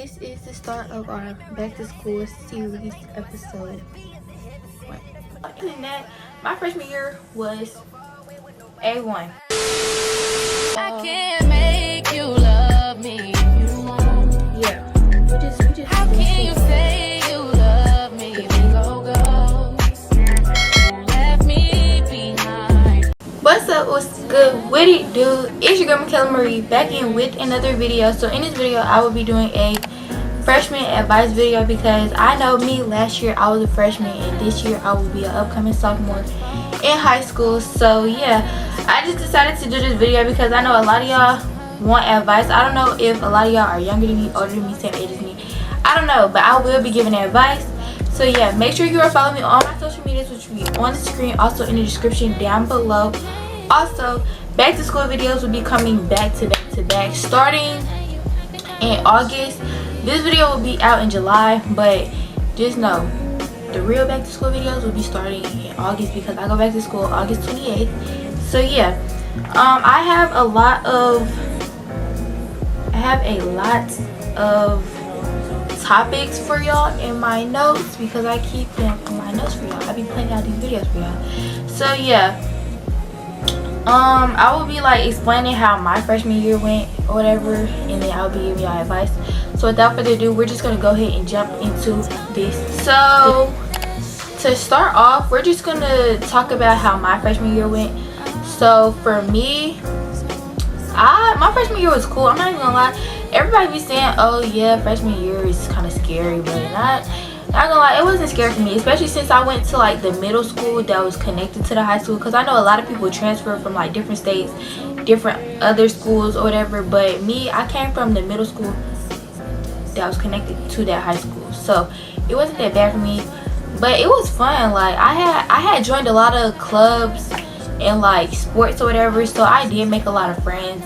this is the start of our back to school series episode 1. Other than that, my freshman year was A1. I can't make you love me. Yeah, we just How can you say you love me? Go. You left me behind. What's up, what's good, what it do? It's your girl Micaela Marie back in with another video. So in this video I will be doing a freshman advice video because I know me, last year I was a freshman and this year I will be an upcoming sophomore in high school. So yeah, I just decided to do this video because I know a lot of y'all want advice. I don't know if a lot of y'all are younger than me, older than me, same age as me, I don't know, but I will be giving advice. So yeah, make sure you are following me on my social medias, which will be on the screen, also in the description down below. Also, back to school videos will be coming back to back starting in August. This video will be out in July, but just know the real back to school videos will be starting in August because I go back to school August 28th. So yeah, I have a lot of topics for y'all in my notes because I keep them in my notes for y'all. I be planning out these videos for y'all. So yeah, I will be like explaining how my freshman year went or whatever, and then I'll be giving y'all advice. So without further ado, we're just gonna go ahead and jump into this. So to start off, we're just gonna talk about how my freshman year went. So for me, my freshman year was cool. I'm not even gonna lie. Everybody be saying, oh yeah, freshman year is kind of scary, but not gonna lie, it wasn't scary for me, especially since I went to like the middle school that was connected to the high school, because I know a lot of people transfer from like different states, different other schools or whatever, but me, I came from the middle school that was connected to that high school, so it wasn't that bad for me. But it was fun. Like I had joined a lot of clubs and like sports or whatever, so I did make a lot of friends.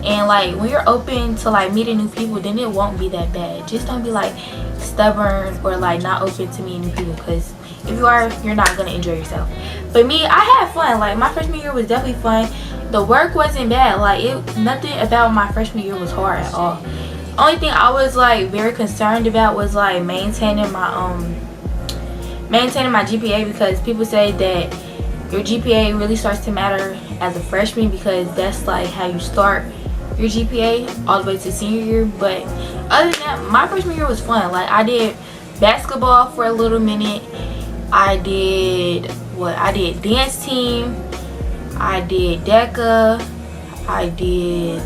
And like when you're open to like meeting new people, then it won't be that bad. Just don't be like stubborn or like not open to meeting new people, because if you are, you're not gonna enjoy yourself. But me, I had fun. Like my freshman year was definitely fun. The work wasn't bad. Like nothing about my freshman year was hard at all. Only thing I was like very concerned about was like maintaining my GPA, because people say that your GPA really starts to matter as a freshman, because that's like how you start your GPA all the way to senior year. But other than that, my freshman year was fun. Like I did basketball for a little minute. I did dance team. I did DECA. I did,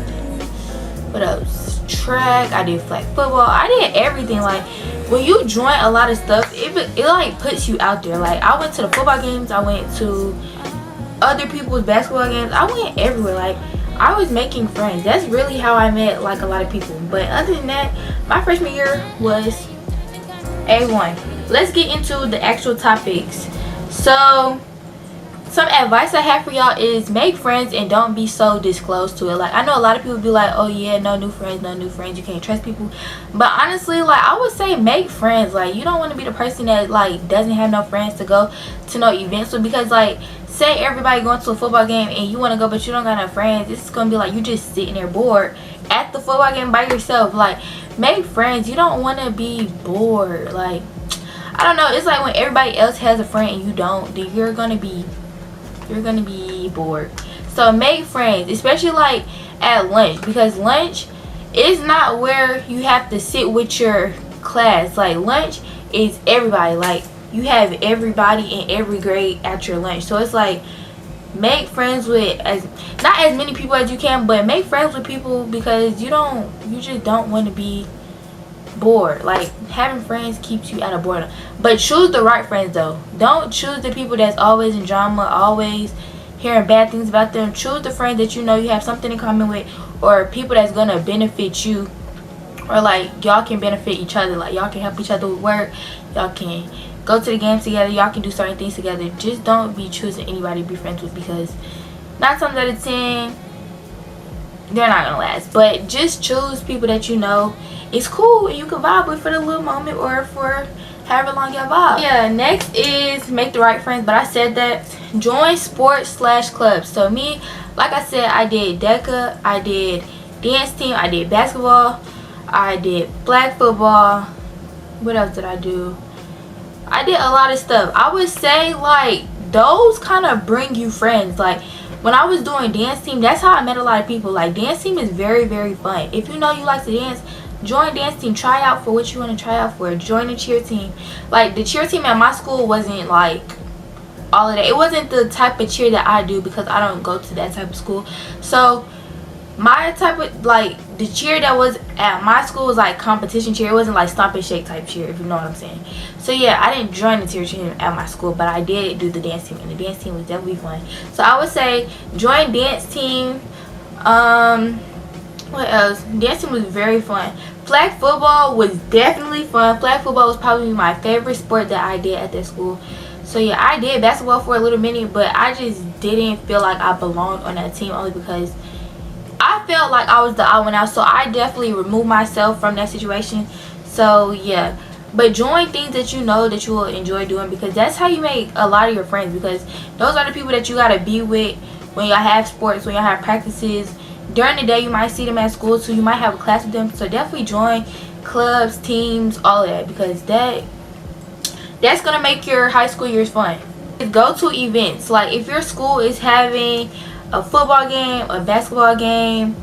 what else? Track. I did flag football. I did everything. Like when you join a lot of stuff, it like puts you out there. Like I went to the football games. I went to other people's basketball games. I went everywhere. Like I was making friends. That's really how I met like a lot of people. But other than that, my freshman year was A1. Let's get into the actual topics. So some advice I have for y'all is make friends and don't be so disclosed to it. Like I know a lot of people be like, oh yeah, no new friends, you can't trust people. But honestly, like I would say make friends. Like you don't want to be the person that like doesn't have no friends to go to no events with, because like say everybody going to a football game and you want to go but you don't got no friends, it's gonna be like you just sitting there bored at the football game by yourself. Like make friends. You don't want to be bored. Like I don't know, it's like when everybody else has a friend and you don't, then you're gonna be bored. So make friends, especially like at lunch, because lunch is not where you have to sit with your class. Like lunch is everybody. Like you have everybody in every grade at your lunch. So it's like make friends with not as many people as you can, but make friends with people, because you just don't want to be bored. Like having friends keeps you out of boredom. But choose the right friends though. Don't choose the people that's always in drama, always hearing bad things about them. Choose the friends that you know you have something in common with, or people that's gonna benefit you, or like y'all can benefit each other. Like y'all can help each other with work, y'all can go to the games together, y'all can do certain things together. Just don't be choosing anybody to be friends with, because 9 times out of 10 they're not gonna last. But just choose people that you know it's cool and you can vibe with for the little moment, or for however long y'all vibe. Yeah, next is make the right friends, but I said that. Join sports / clubs. So me, like I said, I did DECA, I did dance team, I did basketball, I did flag football. What else did I do? I did a lot of stuff. I would say like those kind of bring you friends. Like when I was doing dance team, that's how I met a lot of people. Like dance team is very, very fun. If you know you like to dance, join dance team. Try out for what you want to try out for. Join the cheer team. Like the cheer team at my school wasn't like all of that. It wasn't the type of cheer that I do because I don't go to that type of school. So my type of like the cheer that was at my school was like competition cheer. It wasn't like stomp and shake type cheer, if you know what I'm saying. So yeah, I didn't join the cheer team at my school, but I did do the dance team, and the dance team was definitely fun. So I would say join dance team. What else? Dance team was very fun. Flag football was definitely fun. Flag football was probably my favorite sport that I did at that school. So yeah, I did basketball for a little minute, but I just didn't feel like I belonged on that team, only because I felt like I was the odd one out. So I definitely removed myself from that situation. So yeah, but join things that you know that you will enjoy doing, because that's how you make a lot of your friends, because those are the people that you got to be with when y'all have sports, when y'all have practices. During the day you might see them at school too, you might have a class with them. So definitely join clubs, teams, all of that, because that's gonna make your high school years fun. Go to events. Like if your school is having a football game, a basketball game,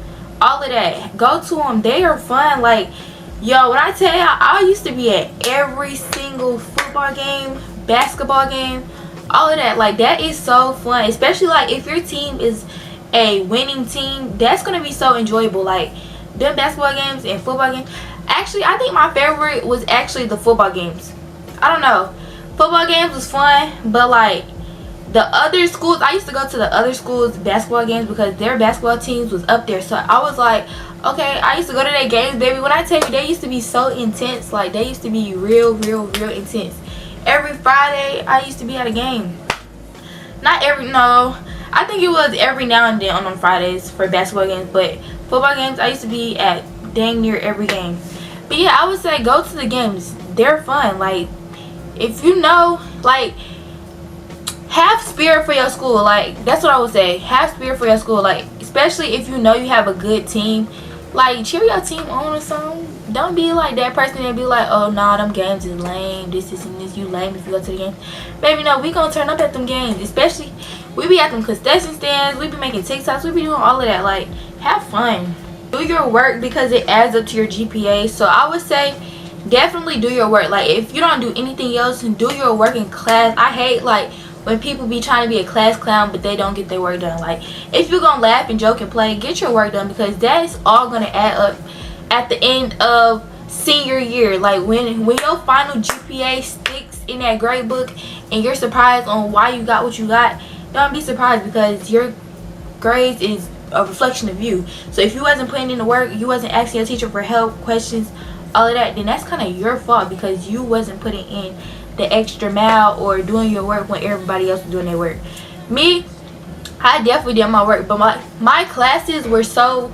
all of that, go to them. They are fun. Like yo, when I tell you, I used to be at every single football game, basketball game, all of that. Like that is so fun, especially like if your team is a winning team. That's gonna be so enjoyable. Like them basketball games and football games. Actually, I think my favorite was actually the football games. I don't know, football games was fun, but like the other schools, I used to go to the other schools basketball games because their basketball teams was up there. So I was like, okay, I used to go to their games, baby. When I tell you, they used to be so intense. Like they used to be real intense. Every Friday I used to be at a game. Not every, no, I think it was every now and then on them Fridays for basketball games, but football games I used to be at dang near every game. But yeah, I would say go to the games. They're fun. Like if you know, like have spirit for your school. Like that's what I would say. Have spirit for your school. Like especially if you know you have a good team. Like cheer your team on or something. Don't be like that person that be like, oh nah, them games is lame, this and this, you lame if you go to the game. Baby, no, we gonna turn up at them games. Especially we be at them concession stands, we be making TikToks, we be doing all of that. Like have fun. Do your work because it adds up to your GPA. So I would say definitely do your work. Like if you don't do anything else, do your work in class. I hate like when people be trying to be a class clown but they don't get their work done. Like if you're gonna laugh and joke and play, get your work done, because that's all gonna add up at the end of senior year. Like when your final GPA sticks in that grade book and you're surprised on why you got what you got, don't be surprised, because your grades is a reflection of you. So if you wasn't putting in the work, you wasn't asking your teacher for help, questions, all of that, then that's kind of your fault, because you wasn't putting in the extra mile or doing your work when everybody else was doing their work. Me, I definitely did my work, but my classes were so,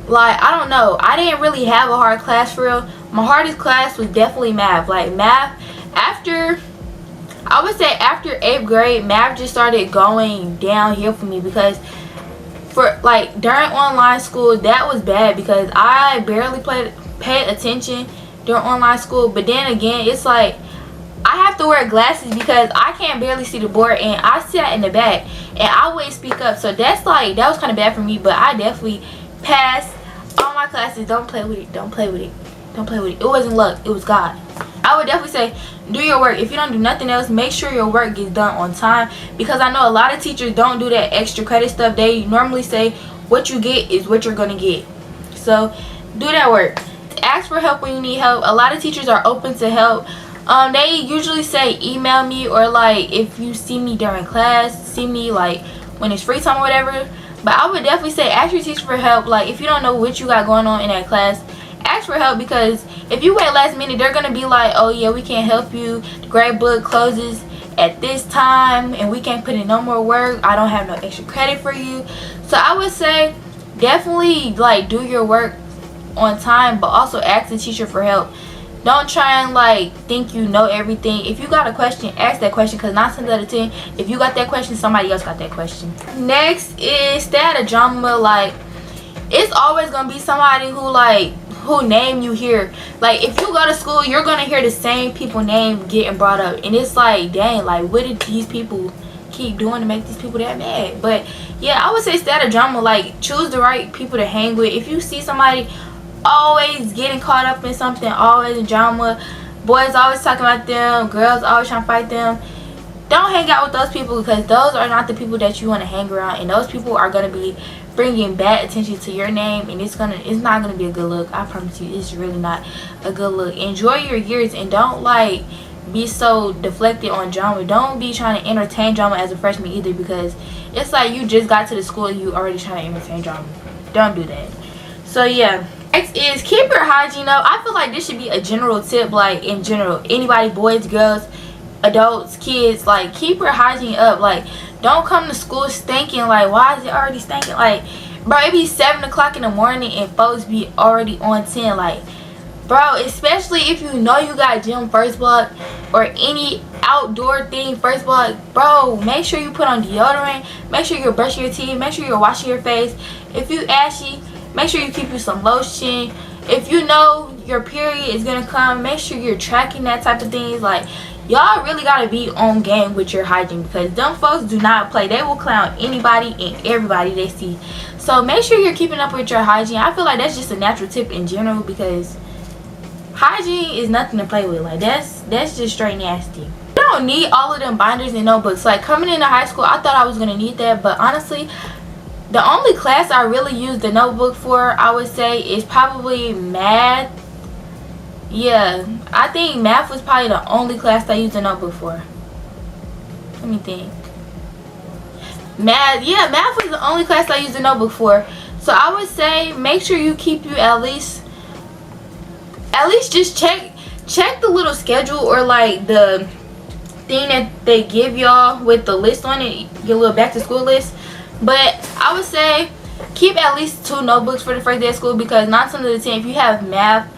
like, I don't know, I didn't really have a hard class for real. My hardest class was definitely math. Like math, after, I would say after 8th grade, math just started going downhill for me, because for like during online school, that was bad because I barely paid attention during online school. But then again, it's like I have to wear glasses because I can't barely see the board, and I sat in the back and I wouldn't speak up. So that's like, that was kind of bad for me, but I definitely passed all my classes. Don't play with it. Don't play with it. Don't play with it. It wasn't luck. It was God. I would definitely say do your work. If you don't do nothing else, make sure your work gets done on time, because I know a lot of teachers don't do that extra credit stuff. They normally say what you get is what you're gonna get. So do that work. Ask for help when you need help. A lot of teachers are open to help. They usually say email me, or like if you see me during class, see me like when it's free time or whatever. But I would definitely say ask your teacher for help. Like if you don't know what you got going on in that class, ask for help, because if you wait last minute, they're gonna be like, oh yeah, we can't help you, the grade book closes at this time and we can't put in no more work, I don't have no extra credit for you. So I would say definitely like do your work on time, but also ask the teacher for help. Don't try and like think you know everything. If you got a question, ask that question, because 9 times out of 10, if you got that question, somebody else got that question. Next is stay out of drama. Like it's always gonna be somebody who name you hear. Like if you go to school, you're gonna hear the same people name getting brought up, and it's like, dang, like what did these people keep doing to make these people that mad? But yeah, I would say stay out of drama. Like choose the right people to hang with. If you see somebody always getting caught up in something, always in drama, boys always talking about them, girls always trying to fight them, don't hang out with those people, because those are not the people that you want to hang around, and those people are going to be bringing bad attention to your name, and it's not gonna be a good look. I promise you, it's really not a good look. Enjoy your years, and don't like be so deflected on drama. Don't be trying to entertain drama as a freshman either, because it's like you just got to the school and you already trying to entertain drama. Don't do that. So yeah, next is keep your hygiene up. I feel like this should be a general tip, like in general, anybody, boys, girls, adults, kids, like keep your hygiene up. Like don't come to school stinking. Like why is it already stinking? Like bro, it be 7 o'clock in the morning and folks be already on 10. Like bro, especially if you know you got gym first block or any outdoor thing first block, bro, make sure you put on deodorant, make sure you're brushing your teeth, make sure you're washing your face. If you ashy, make sure you keep you some lotion. If you know your period is gonna come, make sure you're tracking that type of things. Like y'all really gotta be on game with your hygiene, because them folks do not play. They will clown anybody and everybody they see. So make sure you're keeping up with your hygiene. I feel like that's just a natural tip in general, because hygiene is nothing to play with. Like that's just straight nasty. You don't need all of them binders and notebooks. Like coming into high school, I thought I was gonna need that, but honestly, the only class I really used the notebook for, I would say, is probably math. Yeah, I think math was probably the only class I used a notebook for. Let me think. Math was the only class I used a notebook for. So I would say make sure you keep you at least just check the little schedule, or like the thing that they give y'all with the list on it, your little back to school list. But I would say keep at least 2 notebooks for the first day of school, because 9 times out of 10, if you have math,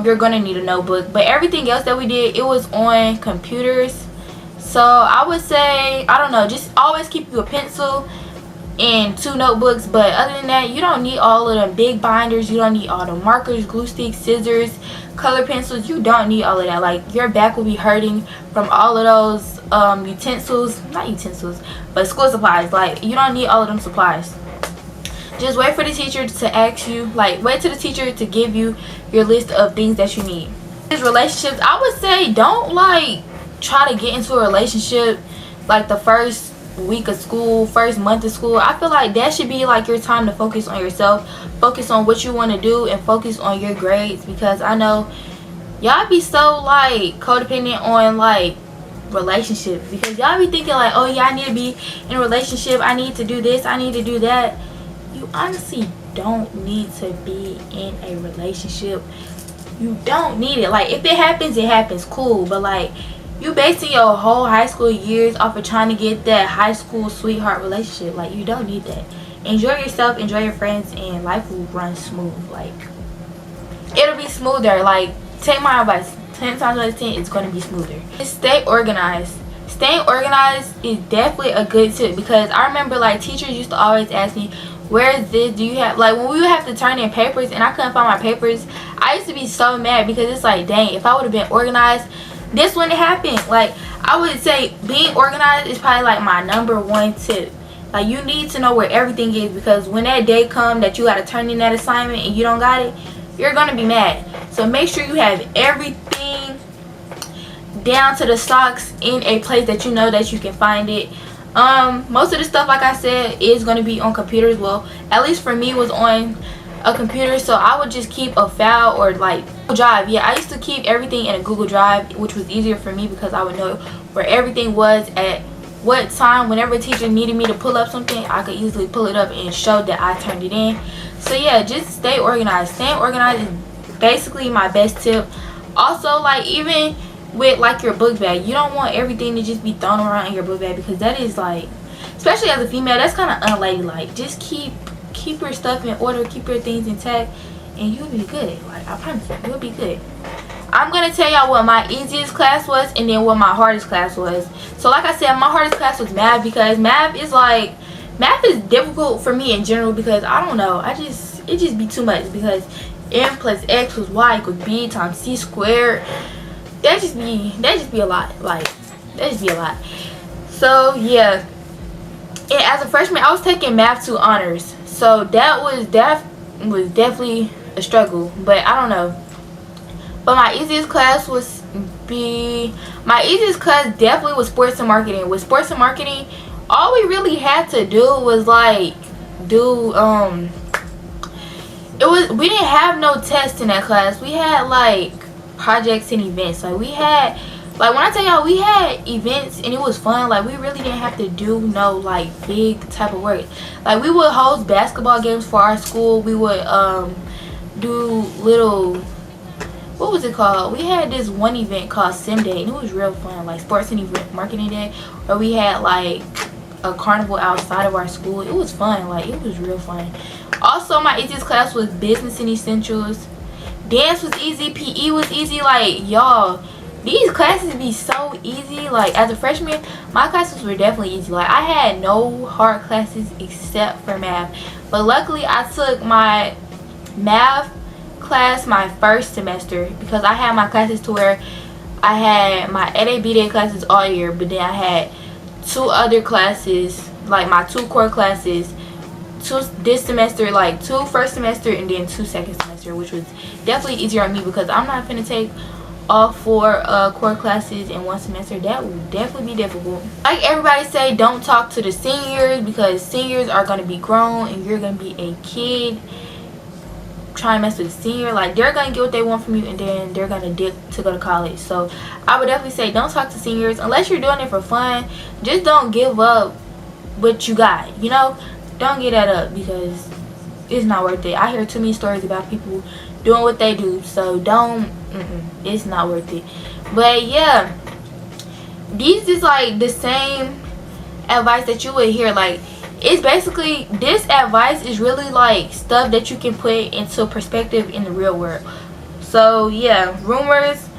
you're gonna need a notebook. But everything else that we did, it was on computers. So I would say, I don't know, just always keep you a pencil and 2 notebooks. But other than that, you don't need all of them big binders. You don't need all the markers, glue sticks, scissors, color pencils. You don't need all of that. Like your back will be hurting from all of those not utensils, but school supplies. Like you don't need all of them supplies. Just wait for the teacher to ask you, like wait till the teacher to give you your list of things that you need. Relationships, I would say don't like try to get into a relationship like the first week of school, first month of school. I feel like that should be like your time to focus on yourself, focus on what you want to do, and focus on your grades, because I know y'all be so like codependent on like relationships, because y'all be thinking like, oh yeah, I need to be in a relationship, I need to do this, I need to do that. You honestly don't need to be in a relationship. You don't need it. Like if it happens, cool, but like you basing your whole high school years off of trying to get that high school sweetheart relationship. Like you don't need that. Enjoy yourself, enjoy your friends, and life will run smooth. Like it'll be smoother. Like take my advice, 10 times out of 10 it's going to be smoother. Just stay organized. Staying organized is definitely a good tip, because I remember like teachers used to always ask me, where is this, do you have, like when we would have to turn in papers and I couldn't find my papers, I used to be so mad, because it's like, dang, if I would have been organized, this wouldn't happen. Like I would say being organized is probably like my #1 tip. Like you need to know where everything is, because when that day comes that you got to turn in that assignment and you don't got it, you're gonna be mad. So make sure you have everything down to the socks in a place that you know that you can find it. Most of the stuff, like I said, is going to be on computers. Well, at least for me, was on a computer, so I would just keep a file, or like Google Drive. Yeah, I used to keep everything in a Google Drive, which was easier for me, because I would know where everything was at what time. Whenever a teacher needed me to pull up something, I could easily pull it up and show that I turned it in. So yeah, just stay organized. Staying organized is basically my best tip. Also, like even with like your book bag, you don't want everything to just be thrown around in your book bag, because that is like, especially as a female, that's kind of unladylike. Just keep your stuff in order, keep your things intact, and you'll be good. Like I promise you, you'll be good. I'm gonna tell y'all what my easiest class was and then what my hardest class was. So like I said, my hardest class was math, because math is difficult for me in general, because I don't know, it just be too much, because m plus x plus y equals b times c squared. That just be a lot. Like, that just be a lot. So yeah, and as a freshman I was taking math 2 honors, so that was definitely a struggle, but I don't know. But my easiest class definitely was sports and marketing. With sports and marketing, all we really had to do was like we didn't have no tests in that class. We had like projects and events. Like we had, like when I tell y'all we had events and it was fun, like we really didn't have to do no like big type of work. Like we would host basketball games for our school. We would do little, what was it called? We had this one event called Sim Day and it was real fun, like sports and event marketing day, where we had like a carnival outside of our school. It was fun, like it was real fun. Also, my easiest class was business and essentials. Dance was easy, PE was easy. Like y'all, these classes be so easy. Like as a freshman, my classes were definitely easy. Like I had no hard classes except for math, but luckily I took my math class my first semester because I had my classes to where I had my A B Day classes all year, but then I had 2 other classes, like my 2 core classes, 2 this semester, like 2 first semester and then 2 second semester, which was definitely easier on me because I'm not gonna take all 4 core classes in 1 semester. That would definitely be difficult. Like everybody say, don't talk to the seniors because seniors are gonna be grown and you're gonna be a kid trying to mess with a senior. Like they're gonna get what they want from you and then they're gonna dip to go to college. So I would definitely say don't talk to seniors unless you're doing it for fun. Just don't give up what you got, you know. Don't get that up because it's not worth it. I hear too many stories about people doing what they do, so don't, it's not worth it. But yeah, these is like the same advice that you would hear. Like it's basically, this advice is really like stuff that you can put into perspective in the real world. So yeah, rumors,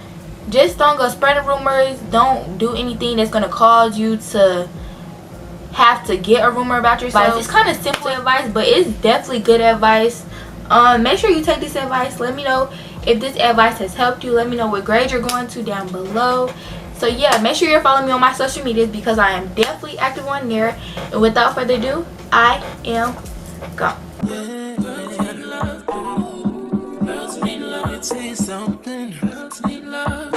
just don't go spreading rumors. Don't do anything that's gonna cause you to have to get a rumor about yourself. It's kind of simple advice, but it's definitely good advice. Make sure you take this advice. Let me know if this advice has helped you. Let me know what grade you're going to down below. So yeah, make sure you're following me on my social medias because I am definitely active on there. And without further ado, I am gone. Girls need love.